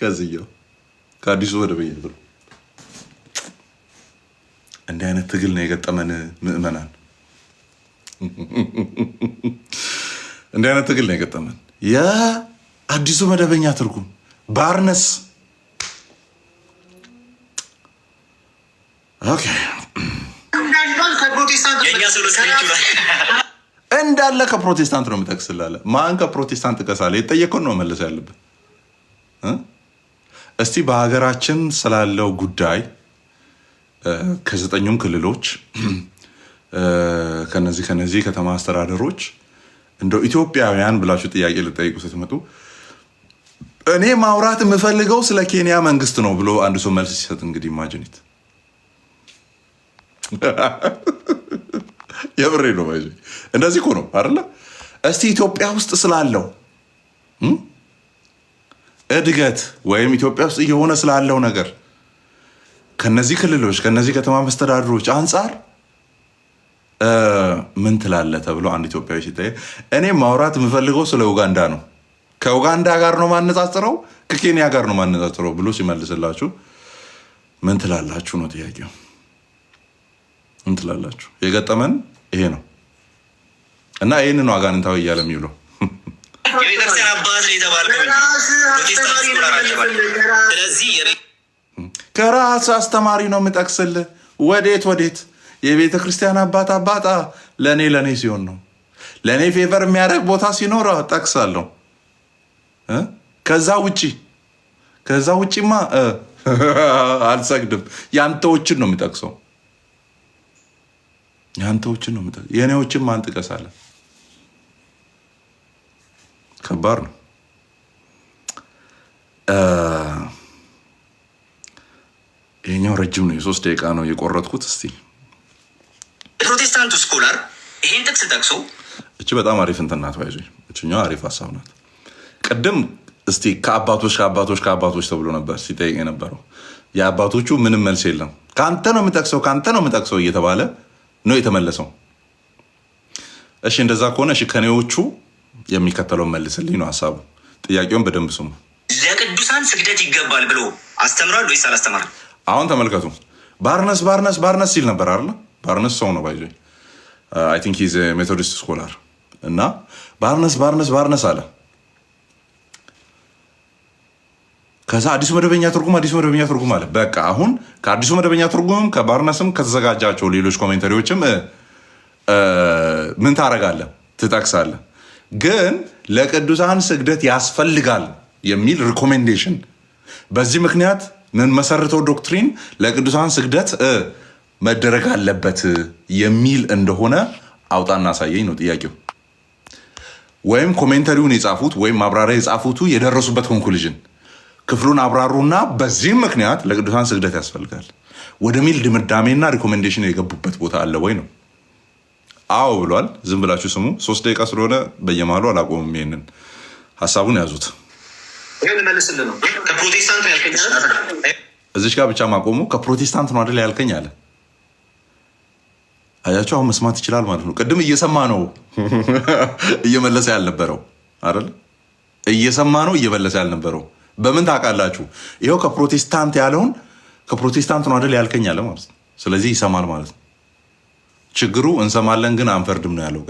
ከዚህኛው ከአዲሱ መደበኛ ትርጉም እንዲህ አይነት ትግል ነው የገጠመን ምዕመናን። እንዲህ አይነት ትግል ነው የገጠመን። የአዲሱ መደበኛ ትርጉም ባርነስ። ኦኬ እንዳለ ከፕሮቴስታንት ነው የምጠቅስልህ። ማን ከፕሮቴስታንት ጥቀሳለህ? የተጠየቀውን ነው መለስ ያለብን። እስቲ በሀገራችን ስላለው ጉዳይ ከዘጠኙም ክልሎች ከነዚህ ከተማ አስተዳደሮች እንደው ኢትዮጵያውያን ብላችሁ ጥያቄ ልጠይቁ ስትመጡ እኔ ማውራት የምፈልገው ስለ ኬንያ መንግስት ነው ብሎ አንድ ሰው መልስ ሲሰጥ እንግዲህ ኢማጂኒት። የብሬ ነው ባይ እንደዚህ እኮ ነው አይደለ? እስቲ ኢትዮጵያ ውስጥ ስላለው እድገት ወይም ኢትዮጵያ ውስጥ እየሆነ ስላለው ነገር ከነዚህ ክልሎች ከነዚህ ከተማ መስተዳድሮች አንጻር ምን ትላለህ ተብሎ አንድ ኢትዮጵያዊ ሲጠየቅ እኔ ማውራት የምፈልገው ስለ ኡጋንዳ ነው፣ ከኡጋንዳ ጋር ነው ማነጻጽረው፣ ከኬንያ ጋር ነው ማነጻጽረው ብሎ ሲመልስላችሁ ምን ትላላችሁ ነው ጥያቄው። ምን ትላላችሁ? የገጠመን ይሄ ነው እና ይህንን ነው አጋንንታዊ እያለ የሚውለው። ከራስ አስተማሪ ነው የምጠቅስልህ። ወዴት የቤተ ክርስቲያን አባጣ ለእኔ ሲሆን ነው። ለእኔ ፌቨር የሚያደርግ ቦታ ሲኖር ጠቅሳለሁ። ከዛ ውጪማ አልሰግድም። ያንተዎችን ነው የምጠቅሰው። የእኔዎችን ማን ጥቀሳለን? ከባድ ነው። ይሄኛው ረጅም ነው፣ የ3 ደቂቃ ነው የቆረጥኩት። እስቲ ፕሮቴስታንቱ ስኮላር ይሄን ጥቅስ ጠቅሶ እቺ በጣም አሪፍ እንትን ናት። ይዞ እችኛው አሪፍ ሀሳብ ናት። ቅድም እስቲ ከአባቶች ተብሎ ነበር ሲጠይቅ የነበረው። የአባቶቹ ምንም መልስ የለም። ከአንተ ነው የምጠቅሰው እየተባለ ነው የተመለሰው። እሺ እንደዛ ከሆነ እሺ ከኔዎቹ የሚከተለው መልስልኝ ነው ሀሳቡ። ጥያቄውን በደንብ ስሙ። ለቅዱሳን ስግደት ይገባል ብሎ አስተምሯል ወይስ አላስተማረም? አሁን ተመልከቱ። ባርነስ ሲል ነበር አይደል? ባርነስ ሰው ነው ባይዞ አይ ቲንክ ሂዝ ሜቶዲስት ስኮላር እና ባርነስ አለ። ከዛ አዲሱ መደበኛ ትርጉም አለ። በቃ አሁን ከአዲሱ መደበኛ ትርጉምም ከባርነስም ከተዘጋጃቸው ሌሎች ኮሜንተሪዎችም ምን ታረጋለህ? ትጠቅሳለህ። ግን ለቅዱሳን ስግደት ያስፈልጋል የሚል ሪኮሜንዴሽን፣ በዚህ ምክንያት ምን መሰረተው ዶክትሪን ለቅዱሳን ስግደት መደረግ አለበት የሚል እንደሆነ አውጣና አሳየኝ ነው ጥያቄው። ወይም ኮሜንተሪውን የጻፉት ወይም ማብራሪያ የጻፉቱ የደረሱበት ኮንክሉዥን ክፍሉን አብራሩና በዚህም ምክንያት ለቅዱሳን ስግደት ያስፈልጋል ወደሚል ድምዳሜና ሪኮሜንዴሽን የገቡበት ቦታ አለ ወይ ነው። አዎ ብሏል። ዝም ብላችሁ ስሙ። 3 ደቂቃ ስለሆነ በየማሉ አላቆምም። ይሄንን ሀሳቡን ያዙት። ከፕሮቴስታንት ያልከኝ እዚች ጋር ብቻ ማቆሙ ከፕሮቴስታንት ነው አይደል ያልከኝ አለ። አያችሁ አሁን መስማት ይችላል ማለት ነው። ቅድም እየሰማ ነው እየመለሰ ያልነበረው አይደል? እየሰማ ነው እየመለሰ ያልነበረው። በምን ታውቃላችሁ? ይኸው ከፕሮቴስታንት ያለውን ከፕሮቴስታንት ነው አይደል ያልከኝ አለ ማለት ነው። ስለዚህ ይሰማል ማለት ነው። ችግሩ እንሰማለን ግን አንፈርድም ነው ያለው።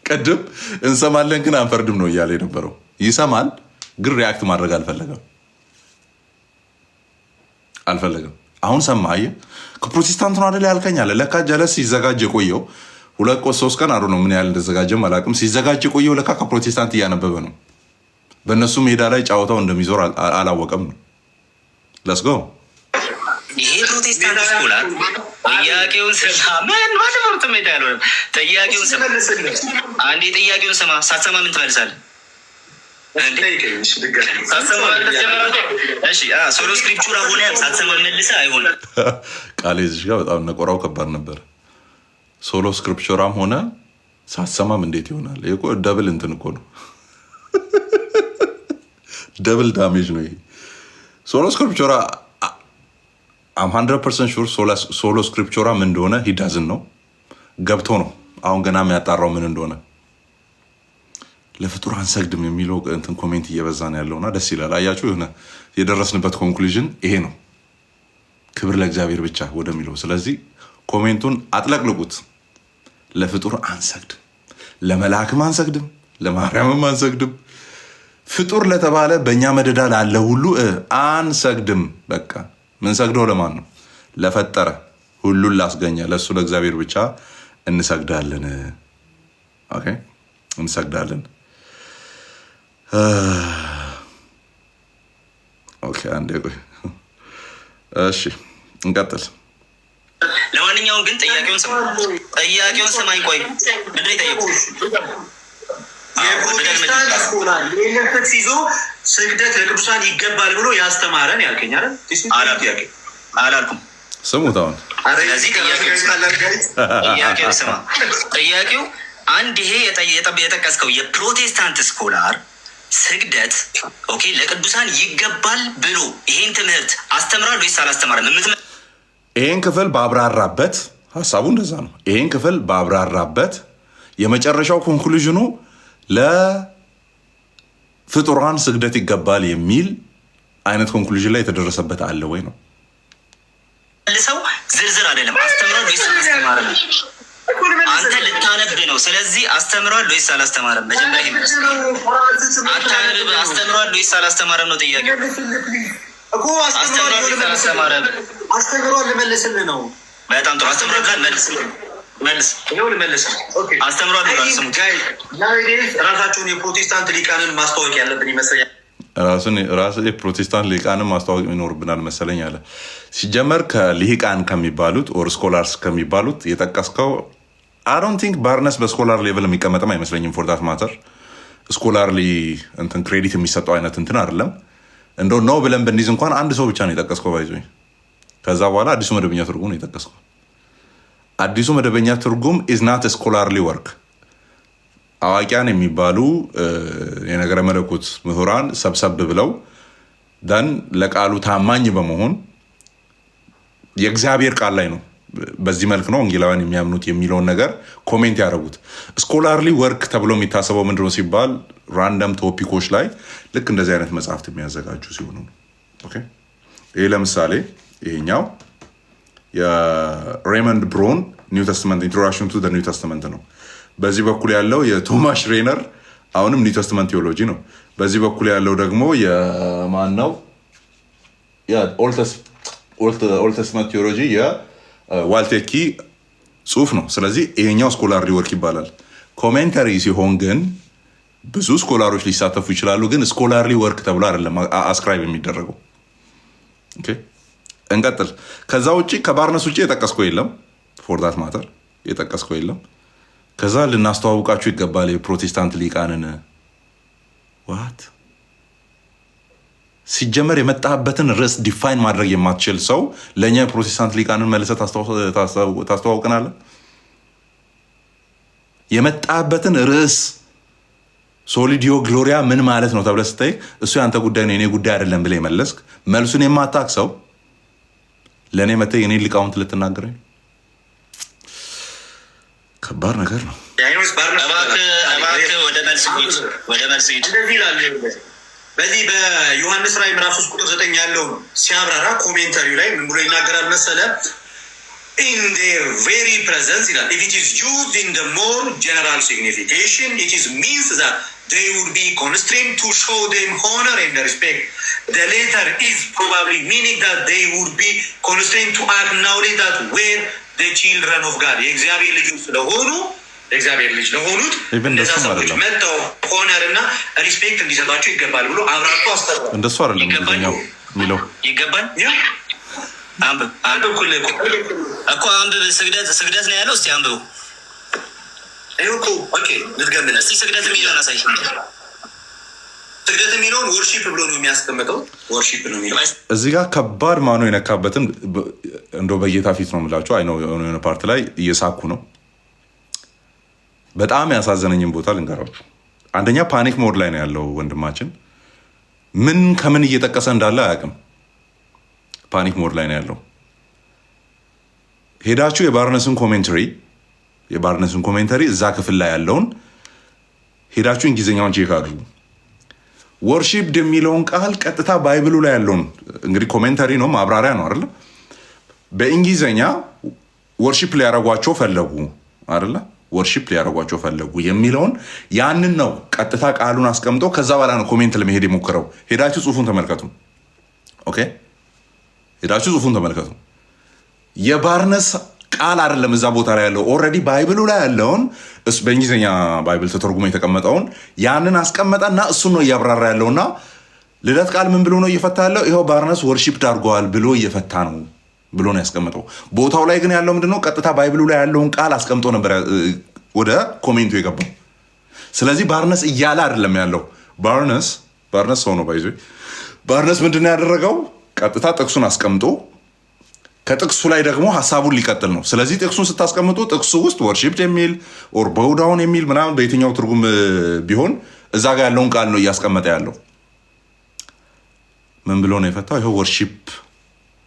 ቅድም እንሰማለን ግን አንፈርድም ነው እያለ የነበረው። ይሰማል ግን ሪያክት ማድረግ አልፈለገም። አሁን ሰማ። አየህ ከፕሮቴስታንት ነው አይደል ያልከኝ አለ። ለካ ጀለስ ሲዘጋጅ የቆየው 2-3 ቀን አሩ ነው ምን ያህል እንደዘጋጀም አላውቅም። ሲዘጋጅ የቆየው ለካ ከፕሮቴስታንት እያነበበ ነው። በእነሱ ሜዳ ላይ ጫወታው እንደሚዞር አላወቀም ነው። ለስጎ ይሄ ፕሮቴስታንት ስኮላር ጥያቄውን ስማ። ማንም ሜዳ ያለው ጥያቄውን ስማ። አንዴ ጥያቄውን ስማ። ሳትሰማ ምን ትመልሳለህ? ሶሎ ስክሪፕቹራ ሆነ ሳትሰማ መልሰህ አይሆንም። ቃሌ እዚህ ጋር በጣም ነቆራው ከባድ ነበር። ሶሎ ስክሪፕቹራም ሆነ ሳትሰማም እንዴት ይሆናል? ይሄ እኮ ደብል እንትን እኮ ነው። ደብል ዳሜጅ ነው ይሄ ሶሎ ስክሪፕቹራ። አም 100% ሹር ሶሎ ስክሪፕቹራ ምን እንደሆነ ሂዳዝን ነው ገብቶ ነው አሁን ገና የሚያጣራው ምን እንደሆነ። ለፍጡር አንሰግድም የሚለው እንትን ኮሜንት እየበዛ ነው ያለውና ደስ ይላል። አያችሁ የሆነ የደረስንበት ኮንክሉዥን ይሄ ነው፣ ክብር ለእግዚአብሔር ብቻ ወደሚለው። ስለዚህ ኮሜንቱን አጥለቅልቁት። ለፍጡር አንሰግድም፣ ለመልአክም አንሰግድም፣ ለማርያምም አንሰግድም፣ ፍጡር ለተባለ በእኛ መደዳ ላለ ሁሉ አንሰግድም። በቃ ምንሰግደው ለማን ነው? ለፈጠረ ሁሉን ላስገኘ ለእሱ ለእግዚአብሔር ብቻ እንሰግዳለን። ኦኬ እንሰግዳለን። ኦኬ አንዴ ቆይ። እሺ እንቀጥል። ለማንኛውም ግን ጥያቄውን ስማኝ። ቆይ ምንድን ነው የጠየቁት? የፕሮቴስታንት ስኮላር ይህንን ጥቅስ ይዞ ስግደት ለቅዱሳን ይገባል ብሎ ያስተማረን ያልከኝ አይደል? አላልኩም። ስሙት አሁን። ስለዚህ ጥያቄው ስማ። ጥያቄው አንድ ይሄ የጠቀስከው የፕሮቴስታንት ስኮላር ስግደት ኦኬ ለቅዱሳን ይገባል ብሎ ይሄን ትምህርት አስተምራል ወይስ አላስተማረም? ይሄን ክፍል ባብራራበት ሀሳቡ እንደዛ ነው። ይሄን ክፍል ባብራራበት የመጨረሻው ኮንክሉዥኑ ለፍጡራን ስግደት ይገባል የሚል አይነት ኮንክሉዥን ላይ የተደረሰበት አለ ወይ ነው። ሰው ዝርዝር አይደለም አስተምሯል ወይስ አላስተማረም? አንተ ልታነብ ነው። ስለዚህ አስተምሯል ወይስ አላስተማረም? መጀመሪያ ይመለስ። አስተምሯል ወይስ አላስተማረም ነው ጥያቄው። አስተምሯል ወይስ አላስተማረም? አስተምሯል ልመልስልህ ነው። በጣም ጥሩ አስተምሯል ብላል። መልስ ይኸው ልመልስ። አስተምሯል ብላል። ስሙ ራሳቸውን የፕሮቴስታንት ሊቃንን ማስታወቅ ያለብን ይመስለኛል። ራሱ የፕሮቴስታንት ሊቃንን ማስታወቅ ይኖርብናል መሰለኝ አለ። ሲጀመር ከሊቃን ከሚባሉት ኦር ስኮላርስ ከሚባሉት የጠቀስከው አይ ዶንት ቲንክ ባርነስ በስኮላር ሌቭል የሚቀመጥም አይመስለኝም። ፎር ዳት ማተር ስኮላርሊ እንትን ክሬዲት የሚሰጠው አይነት እንትን አይደለም። እንደው ነው ብለን ብንይዝ እንኳን አንድ ሰው ብቻ ነው የጠቀስከው ባይዞኝ። ከዛ በኋላ አዲሱ መደበኛ ትርጉም ነው የጠቀስከው። አዲሱ መደበኛ ትርጉም ኢዝ ናት ስኮላርሊ ወርክ። አዋቂያን የሚባሉ የነገረ መለኮት ምሁራን ሰብሰብ ብለው ደን ለቃሉ ታማኝ በመሆን የእግዚአብሔር ቃል ላይ ነው በዚህ መልክ ነው ወንጌላውያን የሚያምኑት የሚለውን ነገር ኮሜንት ያደረጉት። ስኮላርሊ ወርክ ተብሎ የሚታሰበው ምንድነው ሲባል ራንደም ቶፒኮች ላይ ልክ እንደዚህ አይነት መጽሐፍት የሚያዘጋጁ ሲሆኑ ነው። ኦኬ ይሄ ለምሳሌ ይሄኛው የሬመንድ ብሮን ኒው ተስተመንት ኢንትሮዳክሽን ቱ ዘ ኒው ተስተመንት ነው። በዚህ በኩል ያለው የቶማስ ሬነር አሁንም ኒው ተስተመንት ቴዎሎጂ ነው። በዚህ በኩል ያለው ደግሞ የማን ነው? ኦልድ ተስተመንት ቴዎሎጂ የዋልቴኪ ጽሁፍ ነው። ስለዚህ ይሄኛው ስኮላርሊ ወርክ ይባላል። ኮሜንተሪ ሲሆን ግን ብዙ ስኮላሮች ሊሳተፉ ይችላሉ። ግን ስኮላርሊ ወርክ ተብሎ አይደለም አስክራይብ የሚደረገው። ኦኬ እንቀጥል። ከዛ ውጭ ከባርነስ ውጭ የጠቀስከው የለም። ፎር ዳት ማተር የጠቀስከው የለም። ከዛ ልናስተዋውቃችሁ ይገባል የፕሮቴስታንት ሊቃንን። ዋት ሲጀመር የመጣበትን ርዕስ ዲፋይን ማድረግ የማትችል ሰው ለእኛ የፕሮቴስታንት ሊቃንን መልሰህ ታስተዋውቀናለህ? የመጣበትን ርዕስ ሶሊዲዮ ግሎሪያ ምን ማለት ነው ተብለህ ስጠይቅ እሱ ያንተ ጉዳይ ነው የኔ ጉዳይ አይደለም ብለህ የመለስክ መልሱን የማታውቅ ሰው ለእኔ መተህ የኔን ሊቃውንት ልትናገረኝ ከባድ ነገር ነው። ወደ መልስ ሂድ። በዚህ በዮሐንስ ራዕይ ምዕራፍ 3 ቁጥር 9 ያለው ሲያብራራ ኮሜንታሪው ላይ ምን ብሎ ይናገራል መሰለ? in their very presence ይላል if it is used in the more general signification it is means that they would be constrained to show them honor and respect. The latter is probably meaning that they would be constrained to acknowledge that when the children of God የእግዚአብሔር ልጆች ስለሆኑ እግዚአብሔር ልጅ ለሆኑት እንደዛ ሰዎች መጥተው ሆነር እና ሪስፔክት እንዲሰጣቸው ይገባል ብሎ አብራርቶ አስተምሯል። እንደሱ አይደለም የሚለው ይገባል አንብብ እኮ አንብብ። ስግደት ነው ያለው። እስቲ አንብቡ። ኦኬ ልትገምል እስቲ ስግደት የሚለውን አሳይ። ስግደት የሚለውን ወርሺፕ ብሎ ነው የሚያስቀምጠው። ወርሺፕ ነው የሚለው እዚህ ጋር ከባድ ማኖ የነካበትን እንደው በጌታ ፊት ነው የምላቸው። አይ ነው የሆነ ፓርት ላይ እየሳኩ ነው። በጣም ያሳዘነኝም ቦታ ልንገራችሁ። አንደኛ ፓኒክ ሞድ ላይ ነው ያለው ወንድማችን። ምን ከምን እየጠቀሰ እንዳለ አያውቅም። ፓኒክ ሞድ ላይ ነው ያለው። ሄዳችሁ የባርነስን ኮሜንተሪ እዛ ክፍል ላይ ያለውን ሄዳችሁ እንግሊዝኛውን ቼክ አድርጉ። ወርሺፕድ የሚለውን ቃል ቀጥታ ባይብሉ ላይ ያለውን እንግዲህ ኮሜንተሪ ነው ማብራሪያ ነው አይደለ? በእንግሊዝኛ ወርሺፕ ሊያረጓቸው ፈለጉ አይደለ? ወርሺፕ ሊያረጓቸው ፈለጉ የሚለውን ያንን ነው ቀጥታ ቃሉን አስቀምጦ ከዛ በኋላ ነው ኮሜንት ለመሄድ የሞክረው። ሄዳችሁ ጽሁፉን ተመልከቱ። ኦኬ፣ ሄዳችሁ ጽሁፉን ተመልከቱ። የባርነስ ቃል አይደለም እዛ ቦታ ላይ ያለው። ኦልሬዲ ባይብሉ ላይ ያለውን በእንግሊዝኛ ባይብል ተተርጉሞ የተቀመጠውን ያንን አስቀመጠና እሱን ነው እያብራራ ያለውና ልደት ቃል ምን ብሎ ነው እየፈታ ያለው? ይኸው ባርነስ ወርሺፕ ዳርገዋል ብሎ እየፈታ ነው ብሎ ነው ያስቀመጠው። ቦታው ላይ ግን ያለው ምንድነው? ቀጥታ ባይብሉ ላይ ያለውን ቃል አስቀምጦ ነበር ወደ ኮሜንቱ የገባው። ስለዚህ ባርነስ እያለ አይደለም ያለው። ባርነስ ሰው ነው ባይዞ። ባርነስ ምንድነው ያደረገው? ቀጥታ ጥቅሱን አስቀምጦ ከጥቅሱ ላይ ደግሞ ሀሳቡን ሊቀጥል ነው። ስለዚህ ጥቅሱን ስታስቀምጡ ጥቅሱ ውስጥ ወርሺፕ የሚል ኦር ቦውዳውን የሚል ምናምን በየትኛው ትርጉም ቢሆን እዛ ጋር ያለውን ቃል ነው እያስቀመጠ ያለው። ምን ብሎ ነው የፈታው? ይኸው ወርሺፕ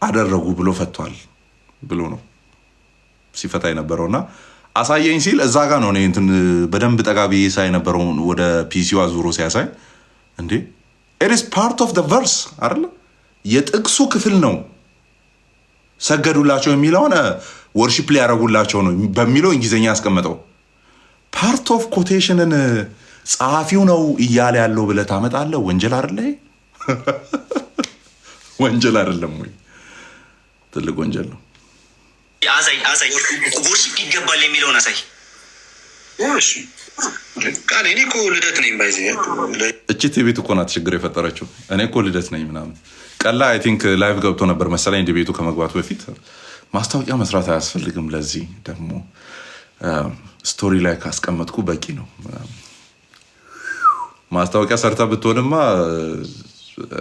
አደረጉ ብሎ ፈቷል ብሎ ነው ሲፈታ የነበረውና አሳየኝ ሲል እዛ ጋር ነው እንትን በደንብ ጠጋቢ ሳይ የነበረውን ወደ ፒሲው አዙሮ ሲያሳይ እንዴ it is part of the verse አይደለ? የጥቅሱ ክፍል ነው። ሰገዱላቸው የሚለውን ወርሺፕ ሊያረጉላቸው ነው በሚለው እንግሊዝኛ ያስቀመጠው። ፓርት ኦፍ ኮቴሽንን ጸሐፊው ነው እያለ ያለው ብለህ ታመጣለህ። ወንጀል አይደለ? ወንጀል አይደለም ወይ? ትልቅ ወንጀል ነው። አሳይ ወርሺፕ ይገባል የሚለውን አሳይ። ቃል እኔ እኮ ልደት ነኝ ባይዘ እቺ ቤት እኮ ናት ችግር የፈጠረችው። እኔ እኮ ልደት ነኝ ምናምን ቀላ አይ ቲንክ ላይቭ ገብቶ ነበር መሰለኝ እንደ ቤቱ ከመግባቱ በፊት። ማስታወቂያ መስራት አያስፈልግም። ለዚህ ደግሞ ስቶሪ ላይ ካስቀመጥኩ በቂ ነው። ማስታወቂያ ሰርተ ብትሆንማ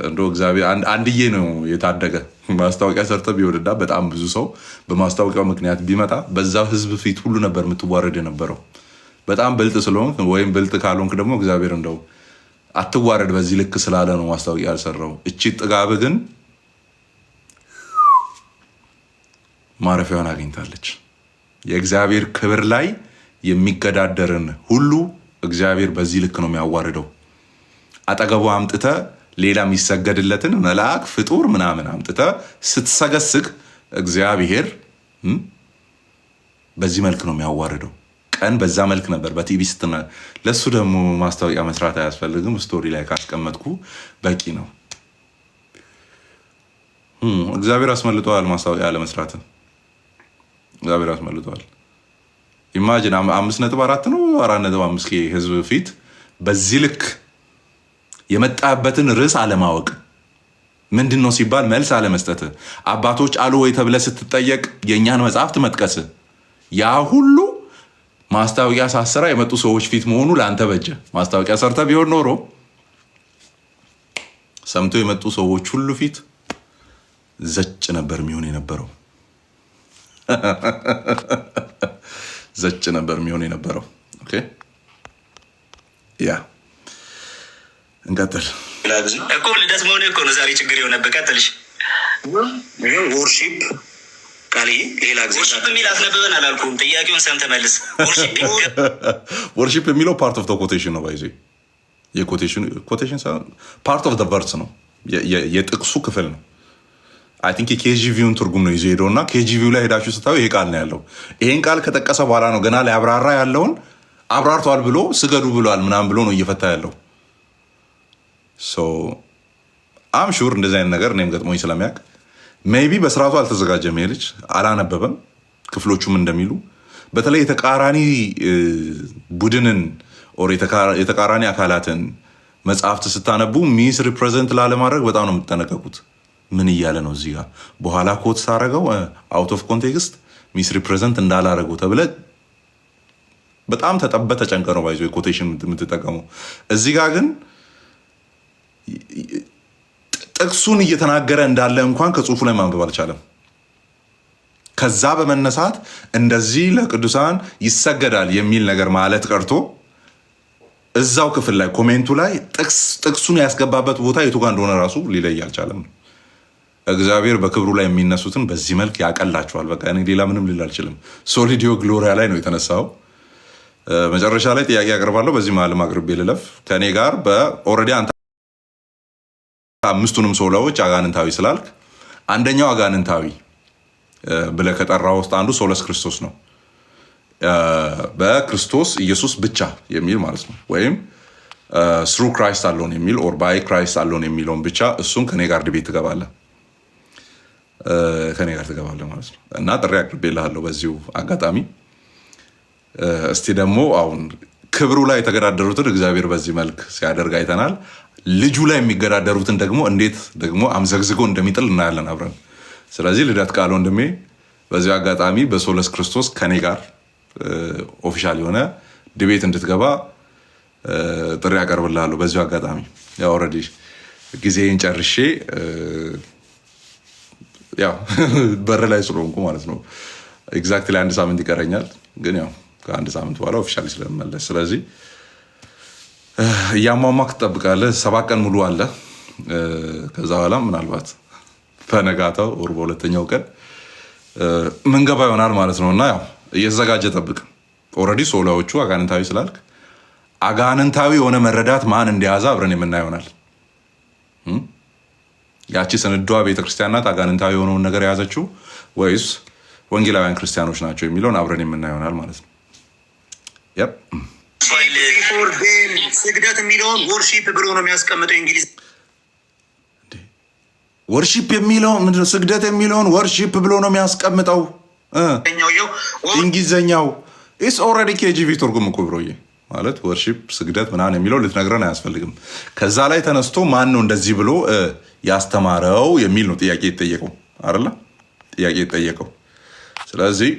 እንደው እግዚአብሔር አንድዬ ነው የታደገ። ማስታወቂያ ሰርተ ቢወድዳ በጣም ብዙ ሰው በማስታወቂያው ምክንያት ቢመጣ በዛ ህዝብ ፊት ሁሉ ነበር የምትዋረድ የነበረው። በጣም ብልጥ ስለሆንክ ወይም ብልጥ ካልሆንክ ደግሞ እግዚአብሔር እንደው አትዋረድ በዚህ ልክ ስላለ ነው ማስታወቂያ ያልሰራው። እቺ ጥጋብ ግን ማረፊያውን አግኝታለች። የእግዚአብሔር ክብር ላይ የሚገዳደርን ሁሉ እግዚአብሔር በዚህ ልክ ነው የሚያዋርደው። አጠገቡ አምጥተ ሌላ የሚሰገድለትን መልአክ ፍጡር ምናምን አምጥተ ስትሰገስግ እግዚአብሔር በዚህ መልክ ነው የሚያዋርደው። ቀን በዛ መልክ ነበር በቲቪ ስትና። ለሱ ደግሞ ማስታወቂያ መስራት አያስፈልግም። ስቶሪ ላይ ካስቀመጥኩ በቂ ነው። እግዚአብሔር አስመልጠዋል ማስታወቂያ ለመስራት። እግዚአብሔር አስመልጠዋል። ኢማጂን 5.4 ነው 4.5 ህዝብ ፊት በዚህ ልክ የመጣበትን ርዕስ አለማወቅ ምንድን ነው ሲባል መልስ አለመስጠት፣ አባቶች አሉ ወይ ተብለ ስትጠየቅ የእኛን መጽሐፍት መጥቀስ፣ ያ ሁሉ ማስታወቂያ ሳሰራ የመጡ ሰዎች ፊት መሆኑ ለአንተ በጀ። ማስታወቂያ ሰርተ ቢሆን ኖሮ ሰምቶ የመጡ ሰዎች ሁሉ ፊት ዘጭ ነበር የሚሆን የነበረው። ዘጭ ነበር የሚሆን የነበረው። ኦኬ ያ እንቀጥል እኮ ልደት መሆኑ እኮ ነው ዛሬ ችግር የሆነብህ። ቀጥልሽ ወርሺፕ ቃል ሌላ ጊዜ ወርሺፕ የሚል አስነብበን አላልኩም። ጥያቄውን ሰምተህ መልስ። ወርሺፕ የሚለው ፓርት ኦፍ ኮቴሽን ነው። ባይዜ የኮቴሽን ፓርት ኦፍ ቨርስ ነው፣ የጥቅሱ ክፍል ነው። አይ ቲንክ የኬጂቪውን ትርጉም ነው ይዞ ሄደው እና ኬጂቪው ላይ ሄዳችሁ ስታዩ ይሄ ቃል ነው ያለው። ይሄን ቃል ከጠቀሰ በኋላ ነው ገና ላይ አብራራ ያለውን አብራርተዋል ብሎ ስገዱ ብሏል ምናምን ብሎ ነው እየፈታ ያለው። አም ሹር እንደዚህ አይነት ነገር እኔም ገጥሞኝ ስለሚያውቅ ሜይቢ በስርዓቱ አልተዘጋጀም። ይሄ ልጅ አላነበበም። ክፍሎቹም እንደሚሉ በተለይ የተቃራኒ ቡድንን ኦር የተቃራኒ አካላትን መጽሐፍት ስታነቡ ሚስ ሪፕሬዘንት ላለማድረግ በጣም ነው የምትጠነቀቁት። ምን እያለ ነው እዚህ ጋር በኋላ ኮት ሳረገው አውት ኦፍ ኮንቴክስት ሚስ ሪፕሬዘንት እንዳላረገው ተብለ በጣም ተጠበ ተጨንቀ ነው ባይዞ የኮቴሽን የምትጠቀመው። እዚህ ጋር ግን ጥቅሱን እየተናገረ እንዳለ እንኳን ከጽሁፉ ላይ ማንበብ አልቻለም። ከዛ በመነሳት እንደዚህ ለቅዱሳን ይሰገዳል የሚል ነገር ማለት ቀርቶ እዛው ክፍል ላይ ኮሜንቱ ላይ ጥቅሱን ያስገባበት ቦታ የቱ ጋር እንደሆነ ራሱ ሊለይ አልቻለም። እግዚአብሔር በክብሩ ላይ የሚነሱትን በዚህ መልክ ያቀላቸዋል። በቃ እኔ ሌላ ምንም ልል አልችልም። ሶሊዲዮ ግሎሪያ ላይ ነው የተነሳው። መጨረሻ ላይ ጥያቄ ያቀርባለሁ። በዚህ መሀልም አቅርቤ ልለፍ። ከእኔ ጋር በኦልሬዲ አንተ አምስቱንም ሶላዎች አጋንንታዊ ስላልክ አንደኛው አጋንንታዊ ብለህ ከጠራው ውስጥ አንዱ ሶለስ ክርስቶስ ነው። በክርስቶስ ኢየሱስ ብቻ የሚል ማለት ነው። ወይም ስሩ ክራይስት አለውን የሚል ኦር ባይ ክራይስት አለውን የሚለውን ብቻ እሱን ከኔ ጋር ድቤት ትገባለህ ማለት ነው። እና ጥሪ አቅርቤልሃለሁ በዚሁ አጋጣሚ። እስቲ ደግሞ አሁን ክብሩ ላይ የተገዳደሩትን እግዚአብሔር በዚህ መልክ ሲያደርግ አይተናል። ልጁ ላይ የሚገዳደሩትን ደግሞ እንዴት ደግሞ አምዘግዝጎ እንደሚጥል እናያለን አብረን። ስለዚህ ልደት ቃል ወንድሜ በዚሁ አጋጣሚ በሶለስ ክርስቶስ ከኔ ጋር ኦፊሻል የሆነ ድቤት እንድትገባ ጥሪ ያቀርብልሃለሁ በዚሁ አጋጣሚ። ያው ኦልሬዲ ጊዜን ጨርሼ ያው በር ላይ ስለሆንኩ ማለት ነው። ኤግዛክትሊ 1 ሳምንት ይቀረኛል፣ ግን ያው ከ1 ሳምንት በኋላ ኦፊሻሊ ስለመለስ፣ ስለዚህ እያሟሟክ ትጠብቃለህ። 7 ቀን ሙሉ አለ። ከዛ በኋላ ምናልባት በነጋታው ወር በሁለተኛው ቀን ምንገባ ይሆናል ማለት ነው። እና ያው እየተዘጋጀ ጠብቅ። ኦልሬዲ ሶላዎቹ አጋንንታዊ ስላልክ አጋንንታዊ የሆነ መረዳት ማን እንደያዘ አብረን የምናየው ይሆናል። ያቺ ስንዷ ቤተክርስቲያን ናት አጋንንታዊ የሆነውን ነገር የያዘችው ወይስ ወንጌላውያን ክርስቲያኖች ናቸው የሚለውን አብረን የምናየው ይሆናል ማለት ነው። ስግደት የሚለውን ወርሺፕ ብሎ ነው የሚያስቀምጠው እንግሊዝ። ወርሺፕ የሚለው ምንድን ነው? ስግደት የሚለውን ወርሺፕ ብሎ ነው የሚያስቀምጠው እንግሊዘኛው። ኢስ ኦልሬዲ ኬጂቪ ትርጉም እኮ ብሮዬ ማለት ወርሺፕ ስግደት ምናምን የሚለው ልትነግረን አያስፈልግም። ከዛ ላይ ተነስቶ ማን ነው እንደዚህ ብሎ ያስተማረው የሚል ነው ጥያቄ የተጠየቀው አይደለ? ጥያቄ የተጠየቀው። ስለዚህ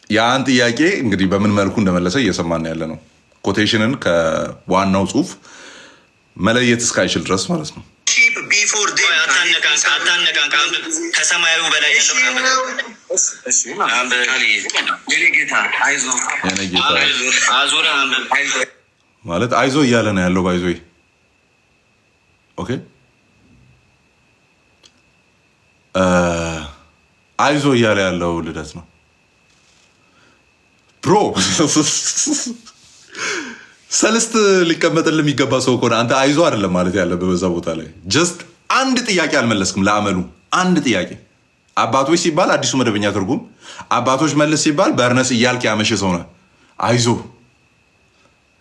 ያን ጥያቄ እንግዲህ በምን መልኩ እንደመለሰ እየሰማን ያለ ነው። ኮቴሽንን ከዋናው ጽሁፍ መለየት እስካይችል ድረስ ማለት ነው። ከሰማያዊ በላይ ማለት አይዞ እያለ ነው ያለው። ባይዞ ኦኬ፣ አይዞ እያለ ያለው ልደት ነው ብሮ። ሰልስት ሊቀመጥልህ የሚገባ ሰው ከሆነ አንተ አይዞ አይደለም ማለት ያለብህ በዛ ቦታ ላይ። ጀስት አንድ ጥያቄ አልመለስክም ለአመሉ። አንድ ጥያቄ አባቶች ሲባል አዲሱ መደበኛ ትርጉም፣ አባቶች መልስ ሲባል በርነስ እያልክ ያመሸ ሰው ነህ። አይዞ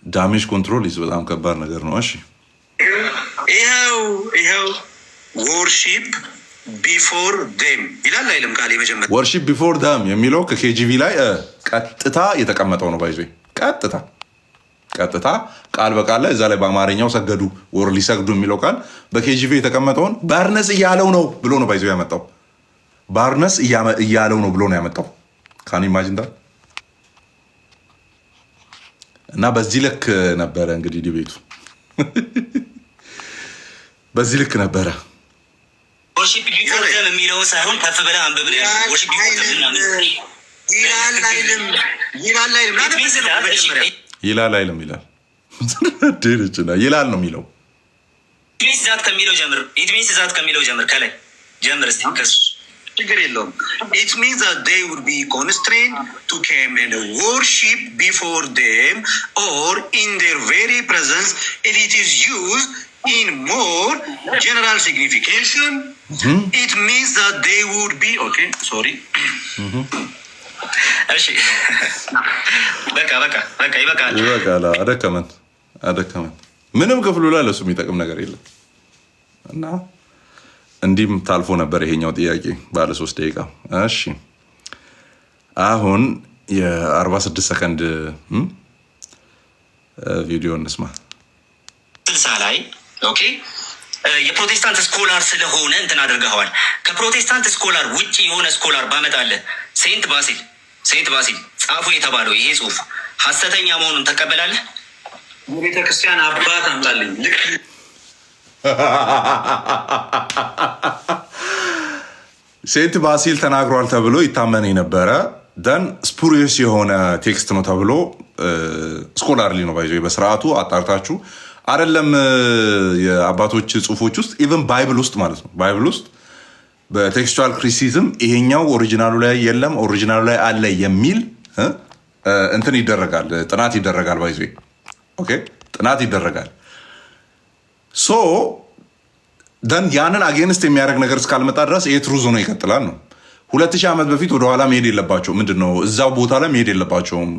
ዳሜጅ ኮንትሮል ይዝ በጣም ከባድ ነገር ነው። እሺ ይኸው ወርሺፕ ቢፎር ዴም ይላል አይልም? ቃል የመጀመሪያ ወርሺፕ ቢፎር ዴም የሚለው ከኬጂቪ ላይ ቀጥታ የተቀመጠው ነው። ባይዞ ቀጥታ ቃል በቃል ላይ እዛ ላይ በአማርኛው ሰገዱ ወር ሊሰግዱ የሚለው ቃል በኬጂቪ የተቀመጠውን ባርነስ እያለው ነው ብሎ ነው ባይዞ ያመጣው። ባርነስ እያለው ነው ብሎ ነው ያመጣው። ካን ኢማጂን ዳት። እና በዚህ ልክ ነበረ እንግዲህ ዲቤቱ በዚህ ልክ ነበረ። ወርሺፕ ቢፎር ዴም የሚለውን ሳይሆን ከፍ ብለህ አንብብ። ወርሺፕ ቢፎር ዴም ይላል አይልም? ይላል ነው የሚለው። ዛት ከሚለው ጀምር። ኢትሚንስ ዛት ከሚለው ጀምር። ከላይ ጀምር እስቲ ከሱ ችግር የለውም። It means that they would be constrained to come and worship before them or in their very presence if it is used in more general signification. It means that they would be okay. Sorry. እሺ በቃ ይበቃል። አደከመን። ምንም ክፍሉ ላይ ለሱ የሚጠቅም ነገር የለም። እና እንዲህም ታልፎ ነበር ይሄኛው ጥያቄ ባለ 3 ደቂቃ። እሺ አሁን የ46 ሰከንድ ቪዲዮ እንስማ። 60 ላይ ኦኬ፣ የፕሮቴስታንት ስኮላር ስለሆነ እንትን አድርገዋል። ከፕሮቴስታንት ስኮላር ውጪ የሆነ ስኮላር ባመጣለህ ሴንት ባሲል ጻፉ የተባለው ይሄ ጽሁፍ ሐሰተኛ መሆኑን ተቀበላለህ? የቤተክርስቲያን አባት አምጣልኝ። ልክ ሴንት ባሲል ተናግሯል ተብሎ ይታመን የነበረ ደን ስፑሪየስ የሆነ ቴክስት ነው ተብሎ ስኮላርሊ ነው ባይዞ በስርዓቱ አጣርታችሁ አይደለም። የአባቶች ጽሁፎች ውስጥ ኢቨን ባይብል ውስጥ ማለት ነው ባይብል ውስጥ በቴክስቹዋል ክሪቲሲዝም ይሄኛው ኦሪጂናሉ ላይ የለም ኦሪጂናሉ ላይ አለ የሚል እንትን ይደረጋል፣ ጥናት ይደረጋል። ባይዞ ኦኬ፣ ጥናት ይደረጋል። ሶ ደን ያንን አጌንስት የሚያደርግ ነገር እስካልመጣ ድረስ ይሄ ትሩዝ ሆኖ ይቀጥላል ነው። 2000 ዓመት በፊት ወደኋላ መሄድ የለባቸው ምንድን ነው እዛው ቦታ ላይ መሄድ የለባቸውም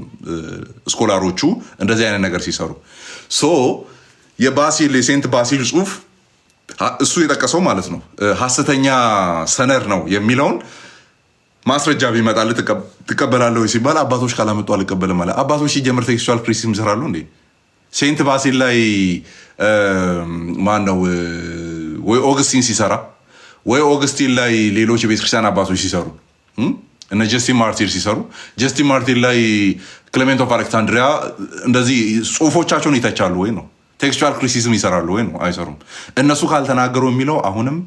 ስኮላሮቹ እንደዚህ አይነት ነገር ሲሰሩ። ሶ የባሲል የሴንት ባሲል ጽሁፍ እሱ የጠቀሰው ማለት ነው ሐሰተኛ ሰነድ ነው የሚለውን ማስረጃ ቢመጣልህ ትቀበላለህ ወይ ሲባል አባቶች ካላመጡ አልቀበልም አለ። አባቶች ሲጀምር ቴክስቹዋል ክሪቲሲዝም ይሰራሉ እንዴ? ሴንት ባሲል ላይ ማን ነው ወይ ኦገስቲን ሲሰራ ወይ ኦገስቲን ላይ ሌሎች የቤተክርስቲያን አባቶች ሲሰሩ እነ ጀስቲን ማርቲር ሲሰሩ ጀስቲን ማርቲር ላይ ክሌሜንት ኦፍ አሌክሳንድሪያ እንደዚህ ጽሁፎቻቸውን ይተቻሉ ወይ ነው? ቴክስቹዋል ክሪቲሲዝም ይሰራሉ ወይ ነው? አይሰሩም። እነሱ ካልተናገሩ የሚለው አሁንም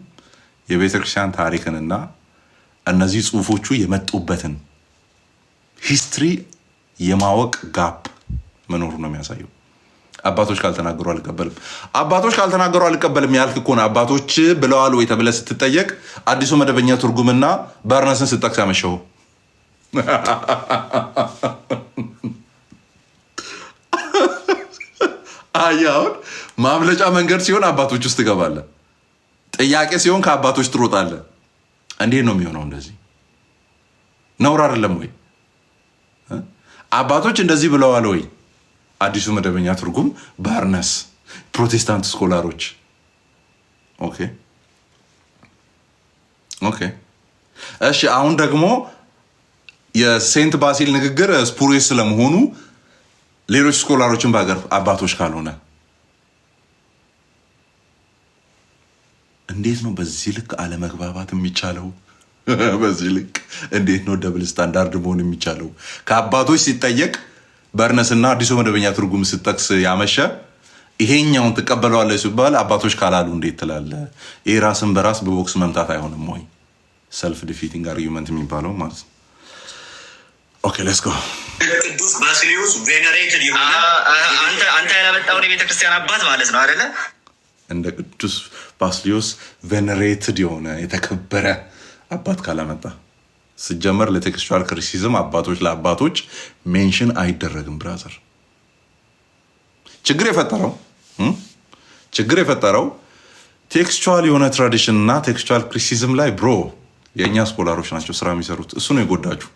የቤተክርስቲያን ታሪክንና እነዚህ ጽሁፎቹ የመጡበትን ሂስትሪ የማወቅ ጋፕ መኖሩ ነው የሚያሳየው። አባቶች ካልተናገሩ አልቀበልም። አባቶች ካልተናገሩ አልቀበልም ያልክ ከሆነ አባቶች ብለዋል ወይ ተብለህ ስትጠየቅ አዲሱ መደበኛ ትርጉምና ባርነስን ስጠቅስ ያመሸው አያውን ማምለጫ መንገድ ሲሆን አባቶች ውስጥ ትገባለህ። ጥያቄ ሲሆን ከአባቶች ትሮጣለህ። እንዴት ነው የሚሆነው? እንደዚህ ነውር አይደለም ወይ? አባቶች እንደዚህ ብለዋል ወይ? አዲሱ መደበኛ ትርጉም፣ ባርነስ፣ ፕሮቴስታንት ስኮላሮች። ኦኬ ኦኬ እሺ። አሁን ደግሞ የሴንት ባሲል ንግግር ስፑሬስ ስለመሆኑ ሌሎች ስኮላሮችን ባገር አባቶች ካልሆነ እንዴት ነው በዚህ ልክ አለመግባባት የሚቻለው? በዚህ ልክ እንዴት ነው ደብል ስታንዳርድ መሆን የሚቻለው? ከአባቶች ሲጠየቅ በርነስና አዲሱ መደበኛ ትርጉም ስጠቅስ ያመሸ ይሄኛውን ትቀበለዋለህ ሲባል አባቶች ካላሉ እንዴት ትላለህ? ይሄ ራስን በራስ በቦክስ መምታት አይሆንም ወይ? ሰልፍ ዲፊቲንግ አርጊመንት የሚባለው ማለት ነው። ኦኬ ሌትስ ጎ። ቅዱስ ባሲሊዮስ ቬነሬትድ የሆነ አንተ ያላመጣውን የቤተክርስቲያን አባት ማለት ነው አይደለ? እንደ ቅዱስ ባሲሊዮስ ቬነሬትድ የሆነ የተከበረ አባት ካላመጣ ስጀመር ለቴክስቹዋል ክሪቲሲዝም አባቶች ለአባቶች ሜንሽን አይደረግም። ብራዘር ችግር የፈጠረው ቴክስቹዋል የሆነ ትራዲሽን እና ቴክስቹዋል ክሪቲሲዝም ላይ ብሮ የእኛ ስኮላሮች ናቸው ስራ የሚሰሩት። እሱ ነው የጎዳችሁ።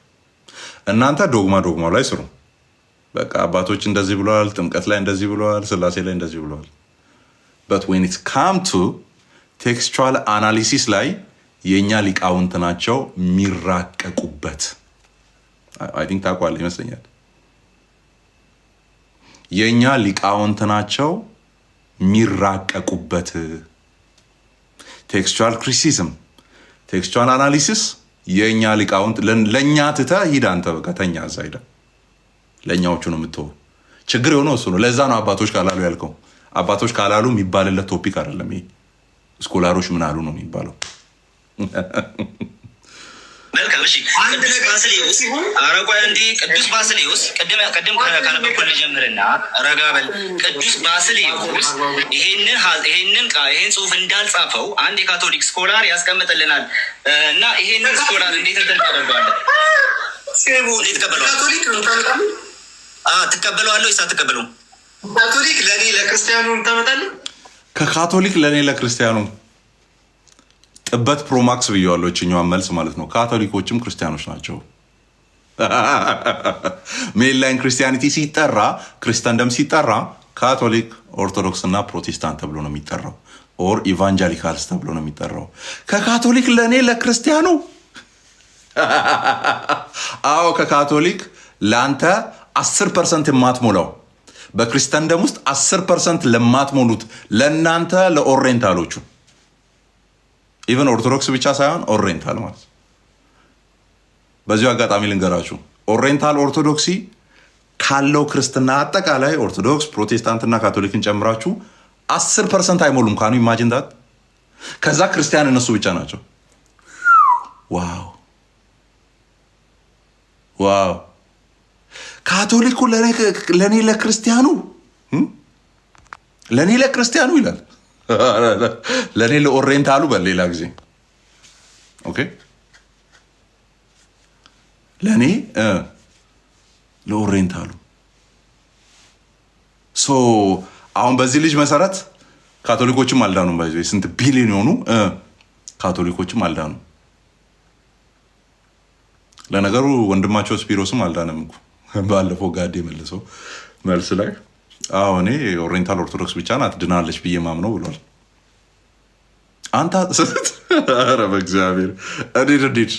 እናንተ ዶግማ ላይ ስሩ። በቃ አባቶች እንደዚህ ብለዋል፣ ጥምቀት ላይ እንደዚህ ብለዋል፣ ስላሴ ላይ እንደዚህ ብለዋል። በት ዌን ኢትስ ካም ቱ ቴክስቹዋል አናሊሲስ ላይ የእኛ ሊቃውንት ናቸው የሚራቀቁበት። አይ ቲንክ ታውቋለህ ይመስለኛል። የእኛ ሊቃውንት ናቸው የሚራቀቁበት። ቴክስቹዋል ክሪቲሲዝም፣ ቴክስቹዋል አናሊሲስ የእኛ ሊቃውንት ለእኛ ትተህ ሂድ አንተ በቃ ተኛ እዛ ሂደህ ለእኛዎቹ ነው የምትወው። ችግር የሆነው እሱ ነው። ለዛ ነው አባቶች ካላሉ ያልከው። አባቶች ካላሉ የሚባልለት ቶፒክ አይደለም ይሄ። ስኮላሮች ምን አሉ ነው የሚባለው። መልካም እሺ። ቅዱስ ባስልዮስ አረቋ እንዲ ቅዱስ ባስልዮስ ቀደም ካነበብኩልህ ጀምርና ረጋ በል። ቅዱስ ባስልዮስ ይሄንን ጽሁፍ እንዳልጻፈው አንድ የካቶሊክ ስኮላር ያስቀምጥልናል እና ይሄንን ስኮላር እንዴት እንትን ታደርገዋለህ? እንዴት ትቀበለዋለህ ወይስ አትቀበለውም? ካቶሊክ ለእኔ ለክርስቲያኑ ታመጣለህ? ከካቶሊክ ለእኔ ለክርስቲያኑ ጥበት ፕሮማክስ ብየዋለሁ። እችኛዋን መልስ ማለት ነው። ካቶሊኮችም ክርስቲያኖች ናቸው። ሜንላይን ክርስቲያኒቲ ሲጠራ፣ ክርስተንደም ሲጠራ ካቶሊክ፣ ኦርቶዶክስ እና ፕሮቴስታንት ተብሎ ነው የሚጠራው። ኦር ኢቫንጀሊካልስ ተብሎ ነው የሚጠራው። ከካቶሊክ ለእኔ ለክርስቲያኑ አዎ፣ ከካቶሊክ ለአንተ 10% የማትሞላው በክርስቲያንደም ውስጥ 10% ለማትሞሉት ለእናንተ ለኦሪየንታሎቹ ኢቨን ኦርቶዶክስ ብቻ ሳይሆን ኦሪየንታል ማለት ነው። በዚሁ አጋጣሚ ልንገራችሁ፣ ኦሪየንታል ኦርቶዶክሲ ካለው ክርስትና አጠቃላይ ኦርቶዶክስ፣ ፕሮቴስታንት እና ካቶሊክን ጨምራችሁ 10% አይሞሉም። ካኑ ኢማጂን ዳት። ከዛ ክርስቲያን እነሱ ብቻ ናቸው። ዋው ዋው! ካቶሊኩ ለእኔ ለክርስቲያኑ ይላል። ለእኔ ለኦሪየንታሉ በሌላ ጊዜ ኦኬ። ለእኔ ለኦሪየንታሉ። አሁን በዚህ ልጅ መሰረት ካቶሊኮችም አልዳኑም። ባይዞ ስንት ቢሊዮን የሆኑ ካቶሊኮችም አልዳኑ። ለነገሩ ወንድማቸው ስፒሮስም አልዳነም እኮ ባለፈው ጋዴ መልሰው መልስ ላይ እኔ ኦሪየንታል ኦርቶዶክስ ብቻ ናት ድናለች ብዬ ማምነው ብሏል። አንተ ኧረ በእግዚአብሔር እንዴት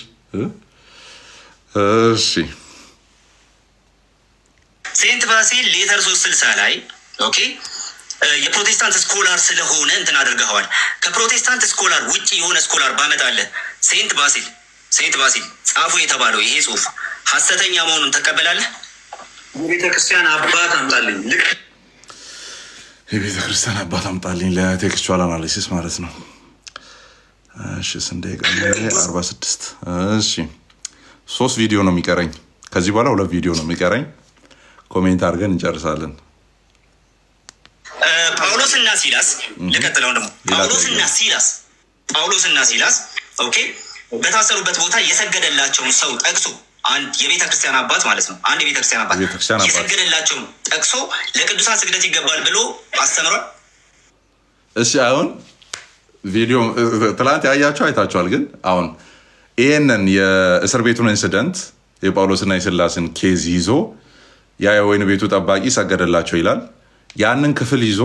እሺ ሴንት ባሲል ሌተር 360 ላይ ኦኬ የፕሮቴስታንት ስኮላር ስለሆነ እንትን አድርገዋል። ከፕሮቴስታንት ስኮላር ውጪ የሆነ ስኮላር ባመጣለህ ሴንት ባሲል ጻፉ የተባለው ይሄ ጽሁፍ ሐሰተኛ መሆኑን ተቀበላለህ? የቤተክርስቲያን አባት አምጣልኝ። የቤተክርስቲያን አባት አምጣልኝ ለቴክስቹዋል አናሊሲስ ማለት ነው። እሺ ስንዴ ቀን 46 እሺ 3 ቪዲዮ ነው የሚቀረኝ። ከዚህ በኋላ 2 ቪዲዮ ነው የሚቀረኝ። ኮሜንት አድርገን እንጨርሳለን። ጳውሎስና ሲላስ ልቀጥለው ደግሞ ጳውሎስና ሲላስ ኦኬ በታሰሩበት ቦታ የሰገደላቸውን ሰው ጠቅሶ አንድ የቤተ ክርስቲያን አባት ማለት ነው። አንድ የቤተ ክርስቲያን አባት የሰገደላቸውን ጠቅሶ ለቅዱሳን ስግደት ይገባል ብሎ አስተምሯል። እሺ አሁን ቪዲዮ ትላንት ያያቸው አይታችኋል። ግን አሁን ይሄንን የእስር ቤቱን ኢንሲደንት የጳውሎስና የስላስን ኬዝ ይዞ ያ የወይን ቤቱ ጠባቂ ሰገደላቸው ይላል። ያንን ክፍል ይዞ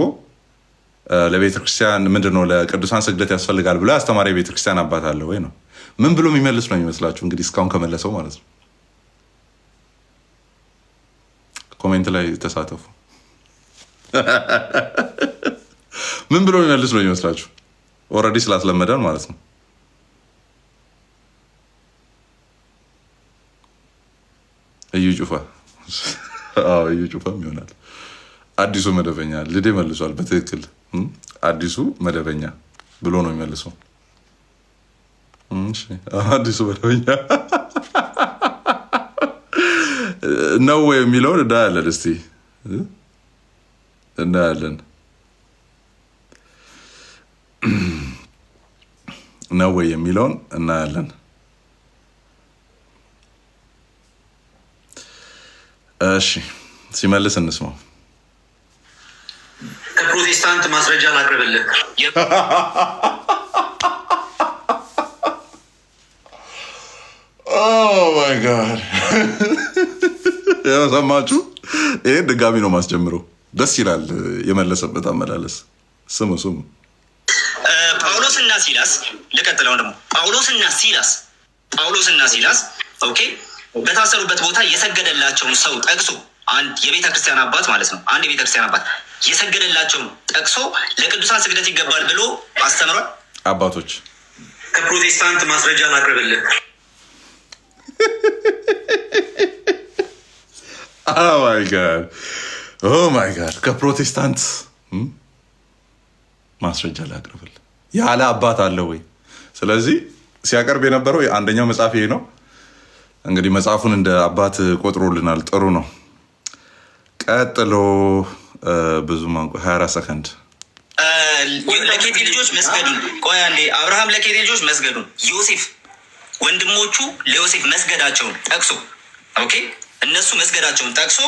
ለቤተክርስቲያን ምንድነው ለቅዱሳን ስግደት ያስፈልጋል ብሎ አስተማሪ የቤተክርስቲያን አባት አለ ወይ ነው? ምን ብሎ የሚመልስ ነው የሚመስላችሁ? እንግዲህ እስካሁን ከመለሰው ማለት ነው። ኮሜንት ላይ ተሳተፉ። ምን ብሎ የሚመልስ ነው የሚመስላችሁ? ኦልሬዲ ስላስለመደን ማለት ነው። እዩ ጩፋ እዩ ጩፋም ይሆናል። አዲሱ መደበኛ ልዴ መልሷል። በትክክል አዲሱ መደበኛ ብሎ ነው የሚመልሰው። አዲሱ መደበኛ ነው ወይ የሚለውን እናያለን። እስቲ እናያለን። ነው ወይ የሚለውን እናያለን። እሺ ሲመልስ እንስማው። ከፕሮቴስታንት ማስረጃ ላቅርብልህ። ማይ ጋድ ሰማችሁ? ይህን ድጋሚ ነው ማስጀምረው። ደስ ይላል የመለሰበት አመላለስ። ስሙ ጳውሎስና ሲላስ ልቀጥለው ደግሞ ጳውሎስና ሲላስ ኦኬ በታሰሩበት ቦታ የሰገደላቸውን ሰው ጠቅሶ አንድ የቤተ ክርስቲያን አባት ማለት ነው። አንድ የቤተ ክርስቲያን አባት የሰገደላቸውን ጠቅሶ ለቅዱሳን ስግደት ይገባል ብሎ አስተምሯል። አባቶች ከፕሮቴስታንት ማስረጃ ላቅርብልህ። ማይ ጋድ ከፕሮቴስታንት ማስረጃ ላቅርብል ያለ አባት አለ ወይ? ስለዚህ ሲያቀርብ የነበረው አንደኛው መጽሐፍ ይሄ ነው። እንግዲህ መጽሐፉን እንደ አባት ቆጥሮልናል። ጥሩ ነው። ቀጥሎ ብዙ ማንቆ 24 ሰከንድ ለኬቴ ልጆች መስገዱን ቆይ አንዴ። አብርሃም ለኬቴ ልጆች መስገዱን ዮሴፍ ወንድሞቹ ለዮሴፍ መስገዳቸውን ጠቅሶ ኦኬ እነሱ መስገዳቸውን ጠቅሶ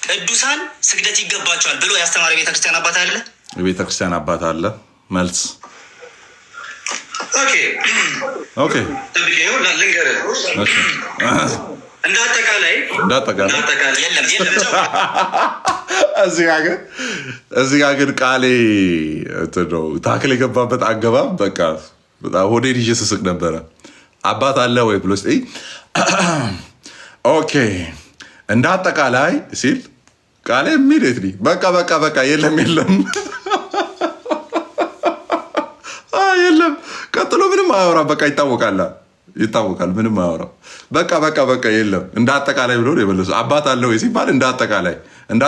ቅዱሳን ስግደት ይገባቸዋል ብሎ ያስተማረ ቤተክርስቲያን አባት አለ። የቤተክርስቲያን አባት አለ። መልስ ኦኬ ልንገርህ። እንዳጠቃላይ እዚህ ጋ ግን ቃሌ ታክል የገባበት አገባብ በቃ በጣም ሆዴን ይዤ ስስቅ ነበረ። አባት አለ ወይ ብሎ ኦኬ እንደ አጠቃላይ ሲል ቃሌ ኢሚዲየትሊ በቃ የለም የለም ቀጥሎ ምንም አያወራ። በቃ ይታወቃል ምንም አያወራ። በቃ የለም እንደ አጠቃላይ ብሎ የመለሰው። አባት አለ ወይ ሲባል እንደ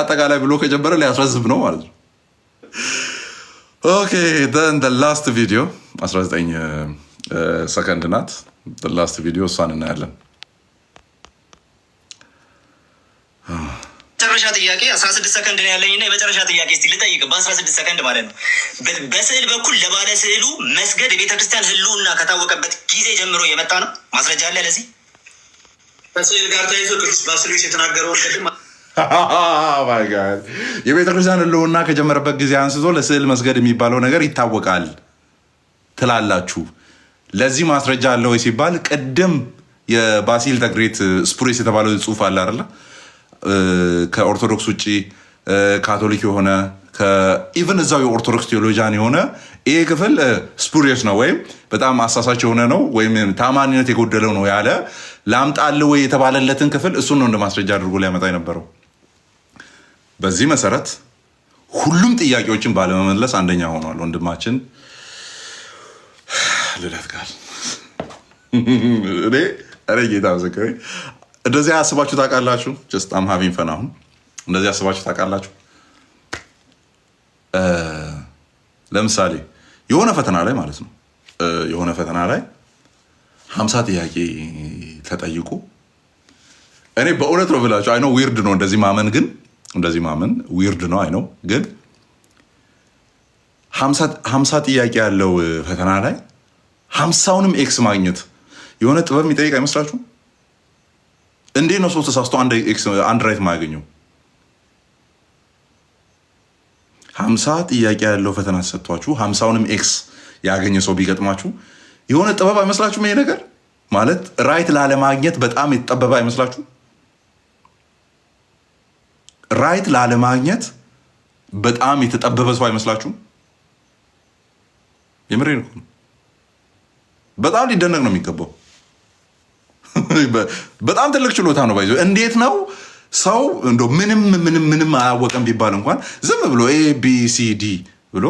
አጠቃላይ ብሎ ከጀመረ ሊያስረዝም ነው ማለት ነው። ኦኬ ላስት ቪዲዮ 19 ሰከንድ ናት። ላስት ቪዲዮ እሷን እናያለን። መጨረሻ ጥያቄ 16 ሰከንድ ነው ያለኝ እና የመጨረሻ ጥያቄ እስቲ ልጠይቅ። በ16 ሰከንድ ማለት ነው። በስዕል በኩል ለባለ ስዕሉ መስገድ የቤተክርስቲያን ሕልውና ከታወቀበት ጊዜ ጀምሮ የመጣ ነው። ማስረጃ አለ ለዚህ? ከስዕል ጋር ተይዞ ቅዱስ ባስልዮስ የተናገረውን ቅድም የቤተ ክርስቲያን ሕልውና ከጀመረበት ጊዜ አንስቶ ለስዕል መስገድ የሚባለው ነገር ይታወቃል ትላላችሁ። ለዚህ ማስረጃ አለ ወይ ሲባል ቅድም የባሲል ተግሬት ስፑሬስ የተባለው ጽሑፍ አለ አይደለ? ከኦርቶዶክስ ውጭ ካቶሊክ የሆነ ኢቨን እዛው የኦርቶዶክስ ቴዎሎጂያን የሆነ ይሄ ክፍል ስፑሪየስ ነው ወይም በጣም አሳሳች የሆነ ነው ወይም ታማኝነት የጎደለው ነው ያለ ላምጣል ወይ የተባለለትን ክፍል እሱን ነው እንደ ማስረጃ አድርጎ ሊያመጣ የነበረው። በዚህ መሰረት ሁሉም ጥያቄዎችን ባለመመለስ አንደኛ ሆኗል ወንድማችን ልደት ቃል። እኔ ጌታ ምስክሬ እንደዚህ አስባችሁ ታውቃላችሁ? ጀስት አም ሃቪንግ ፈን። አሁን እንደዚህ አስባችሁ ታውቃላችሁ? ለምሳሌ የሆነ ፈተና ላይ ማለት ነው የሆነ ፈተና ላይ 50 ጥያቄ ተጠይቁ። እኔ በእውነት ነው ብላችሁ አይ ነው ዊርድ ነው እንደዚህ ማመን፣ ግን እንደዚህ ማመን ዊርድ ነው አይ ነው። ግን 50 ጥያቄ ያለው ፈተና ላይ 50ውንም ኤክስ ማግኘት የሆነ ጥበብ የሚጠይቅ አይመስላችሁም? እንዴት ነው ሰው ተሳስቶ አንድ ራይት ማያገኘው? 50 ጥያቄ ያለው ፈተና ተሰጥቷችሁ 50ውንም ኤክስ ያገኘ ሰው ቢገጥማችሁ የሆነ ጥበብ አይመስላችሁም? ይሄ ነገር ማለት ራይት ላለማግኘት በጣም የተጠበበ አይመስላችሁ? ራይት ላለማግኘት በጣም የተጠበበ ሰው አይመስላችሁም? የምሬን እኮ በጣም ሊደነቅ ነው የሚገባው። በጣም ትልቅ ችሎታ ነው። ባይዞ እንዴት ነው ሰው እንዶ ምንም አያወቀም ቢባል እንኳን ዝም ብሎ ኤቢሲዲ ብሎ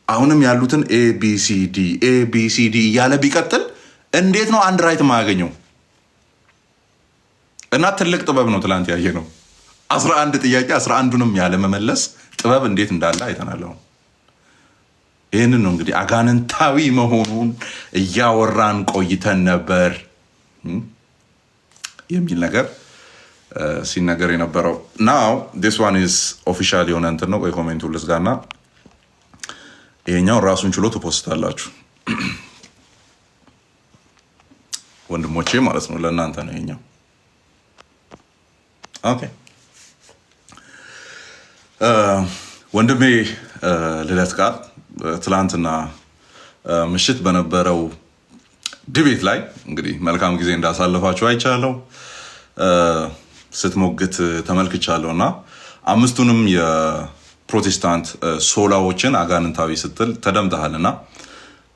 አሁንም ያሉትን ኤቢሲዲ እያለ ቢቀጥል እንዴት ነው አንድ ራይት ማያገኘው? እና ትልቅ ጥበብ ነው። ትላንት ያየ ነው 11 ጥያቄ 11ዱንም ያለ መመለስ ጥበብ እንዴት እንዳለ አይተናል። ይህንን ነው እንግዲህ አጋንንታዊ መሆኑን እያወራን ቆይተን ነበር የሚል ነገር ሲነገር የነበረው። ናው ዲስ ዋን ኢዝ ኦፊሻል የሆነ እንትን ነው። ወይ ኮሜንቱ ልዝጋና ይሄኛው ራሱን ችሎ ትፖስታላችሁ ወንድሞቼ ማለት ነው። ለእናንተ ነው ይሄኛው። ኦኬ ወንድሜ ልደት ቃል ትላንትና ምሽት በነበረው ዲቤት ላይ እንግዲህ መልካም ጊዜ እንዳሳለፋችሁ አይቻለሁ። ስትሞግት ተመልክቻለሁ እና 5ቱንም የፕሮቴስታንት ሶላዎችን አጋንንታዊ ስትል ተደምጠሃል እና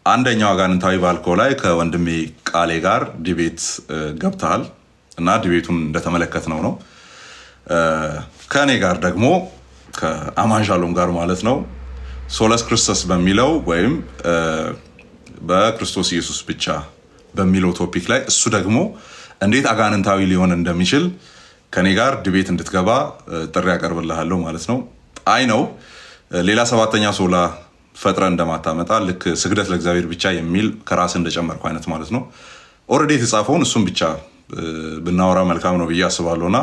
አንደኛው አጋንንታዊ ባልከው ላይ ከወንድሜ ቃሌ ጋር ዲቤት ገብተሃል እና ዲቤቱን እንደተመለከትነው ነው። ከእኔ ጋር ደግሞ ከአማንሻሎም ጋር ማለት ነው ሶለስ ክርስቶስ በሚለው ወይም በክርስቶስ ኢየሱስ ብቻ በሚለው ቶፒክ ላይ እሱ ደግሞ እንዴት አጋንንታዊ ሊሆን እንደሚችል ከኔ ጋር ዲቤት እንድትገባ ጥሪ ያቀርብልሃለሁ ማለት ነው። አይ ነው ሌላ 7ኛ ሶላ ፈጥረ እንደማታመጣ ልክ ስግደት ለእግዚአብሔር ብቻ የሚል ከራስ እንደጨመርኩ አይነት ማለት ነው። ኦልሬዲ የተጻፈውን እሱም ብቻ ብናወራ መልካም ነው ብዬ አስባለሁና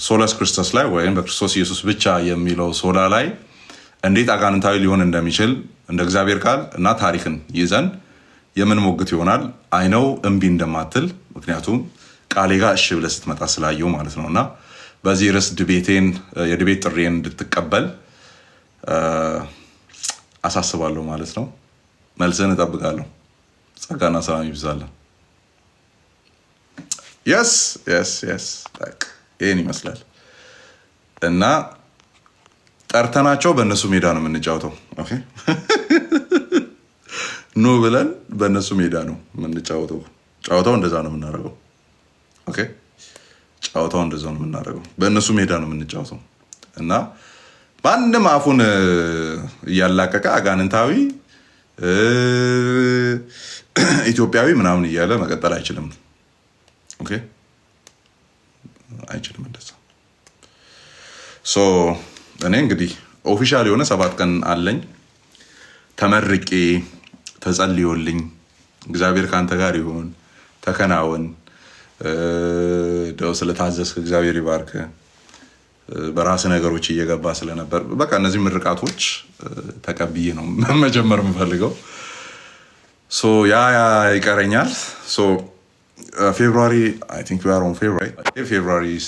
ሶለስ ክርስቶስ ላይ ወይም በክርስቶስ ኢየሱስ ብቻ የሚለው ሶላ ላይ እንዴት አጋንንታዊ ሊሆን እንደሚችል እንደ እግዚአብሔር ቃል እና ታሪክን ይዘን የምንሞግት ይሆናል። አይነው እምቢ እንደማትል ምክንያቱም ቃሌ ጋር እሺ ብለህ ስትመጣ ስላየው ማለት ነው። እና በዚህ ርዕስ የዲቤት ጥሬን እንድትቀበል አሳስባለሁ ማለት ነው። መልስህን እጠብቃለሁ። ጸጋና ሰላም ይብዛለን። የስ ይህን ይመስላል እና ጠርተናቸው በእነሱ ሜዳ ነው የምንጫወተው። ኦኬ ኑ ብለን በእነሱ ሜዳ ነው የምንጫወተው። ጫወታው እንደዛ ነው የምናደርገው። ኦኬ ጫወታው እንደዛ ነው የምናደርገው። በእነሱ ሜዳ ነው የምንጫወተው እና ማንም አፉን እያላቀቀ አጋንንታዊ ኢትዮጵያዊ ምናምን እያለ መቀጠል አይችልም። ኦኬ አይችልም እንደዛ። ሶ እኔ እንግዲህ ኦፊሻል የሆነ 7 ቀን አለኝ ተመርቄ ተጸልዮልኝ እግዚአብሔር ከአንተ ጋር ይሁን ተከናወን ደው ስለታዘዝክ እግዚአብሔር ይባርክ በራስ ነገሮች እየገባ ስለነበር በቃ እነዚህ ምርቃቶች ተቀብዬ ነው መጀመር የምፈልገው። ሶ ያ ይቀረኛል። ሶ February, I think we are on February. February